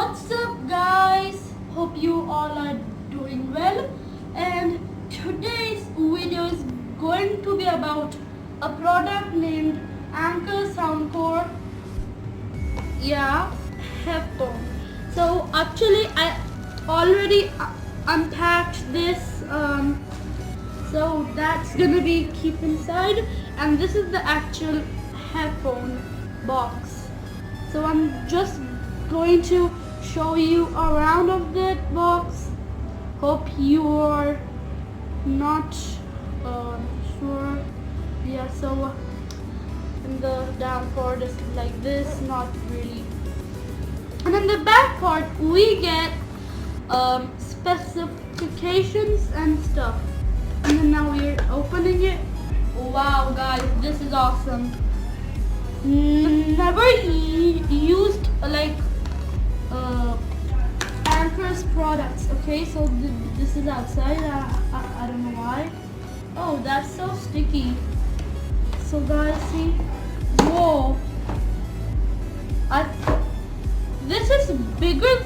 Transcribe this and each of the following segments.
What's up guys? Hope you all are doing well, and today's video is going to be about a product named Anker Soundcore headphone. So actually I already unpacked this, so that's gonna be keep inside, and this is the actual headphone box. So I'm just going to show you around of that box. Hope you're not sure. Yeah, so in the down part is like this, not really. And in the back part we get specifications and stuff. And then now we're opening it. Wow guys, this is awesome. Never used like Anker's products. Okay, so this is outside. I don't know why. Oh, that's so sticky. So guys, see, whoa, this is bigger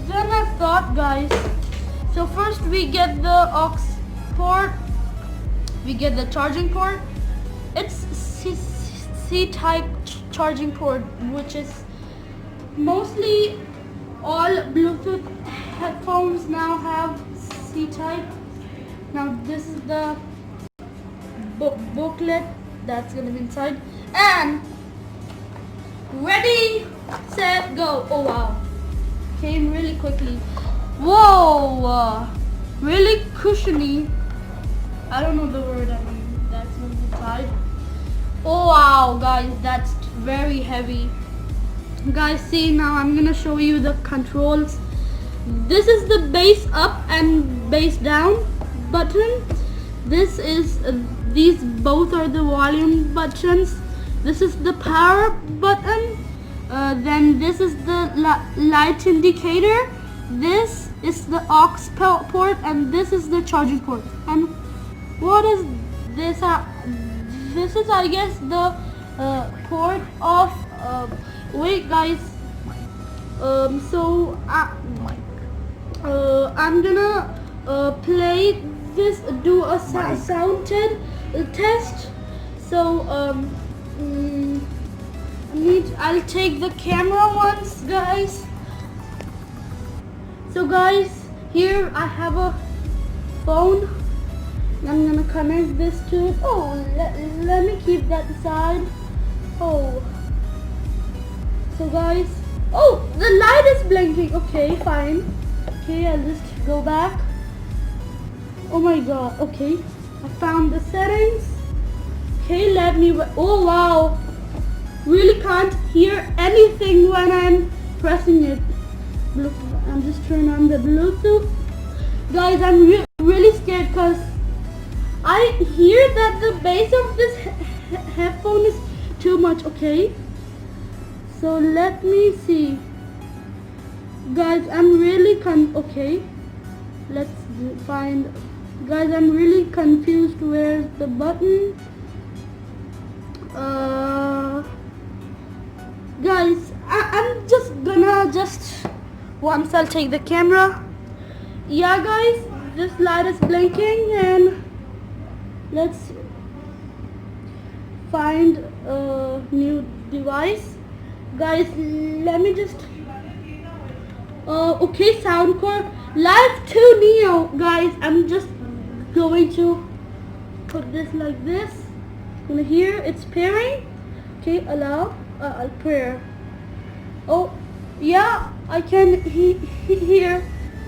than I thought, guys. So first we get the aux port, we get the charging port. It's C-type charging port, which is mostly all Bluetooth headphones now have C-type. Now this is the booklet that's gonna be inside, and ready, set, go. Oh wow, came really quickly. Whoa, really cushiony. I don't know the word, I mean that's inside. Oh wow guys, that's very heavy. Guys, see, now I'm gonna show you the controls. This is the bass up and bass down button. This is these both are the volume buttons. This is the power button. Then this is the light indicator. This is the aux port, and this is the charging port. And what is this? This is, I guess, the port of wait guys, so I'm gonna play this, do a sound test. So I'll take the camera once, guys. So guys, here I have a phone. I'm gonna connect this to it. Oh, let me keep that aside. Oh, so guys, oh, the light is blinking. Okay, fine. Okay, I'll just go back. Oh my god. Okay, I found the settings. Okay, let me, oh wow, really can't hear anything when I'm pressing it. I'm just turning on the Bluetooth. Guys, I'm really scared because I hear that the bass of this headphone is too much. Okay, so let me see. Guys, I'm really okay, let's find. Guys, I'm really confused. Where's the button? Guys, I'm just gonna once I'll take the camera. Yeah guys, this light is blinking, and let's find a new device. Guys, let me just okay, Soundcore Life2 Neo. Guys, I'm just going to put this like this. Gonna hear it's pairing. Okay, allow. I'll pair. Oh yeah, I can hear.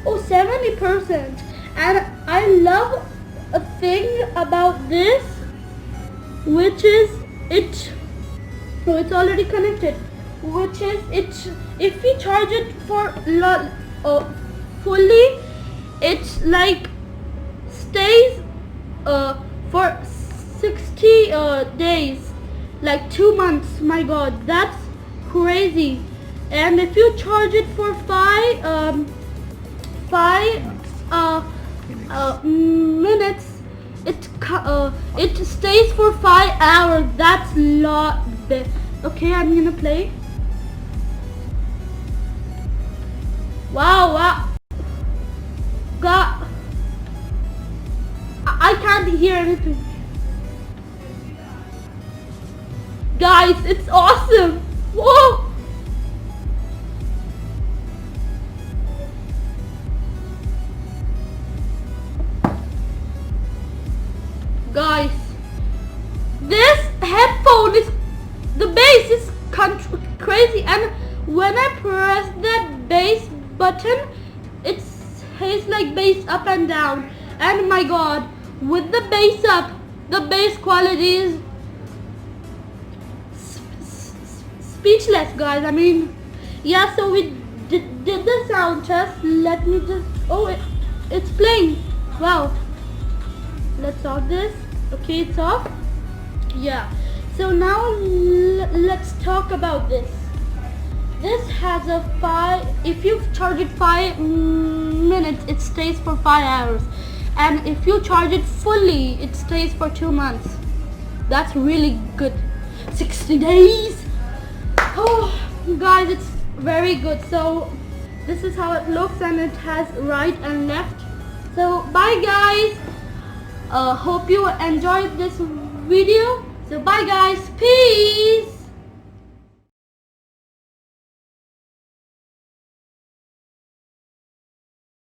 Oh, 70%. And I love a thing about this, which is it. So it's already connected. Which is it. If we charge it for fully, it's like stays for 60 days, like 2 months. My god, that's crazy. And if you charge it for 5 minutes, it stays for 5 hours. That's lot. Okay, I'm gonna play. Wow, wow. God, I can't hear anything. Guys, it's awesome. Whoa. Guys, this headphone is, the bass is crazy, and when I press that bass button, it says like bass up and down. And my god, with the bass up, the bass quality is speechless, guys. I mean, yeah, so we did the sound test. Let me just, oh, it's playing. Wow. Let's off this. Okay, it's off. Yeah. So now let's talk about this. This has a 5, if you charge it 5 minutes, it stays for 5 hours. And if you charge it fully, it stays for 2 months. That's really good. 60 days. Oh, guys, it's very good. So this is how it looks, and it has right and left. So bye, guys. Hope you enjoyed this video. So bye, guys. Peace.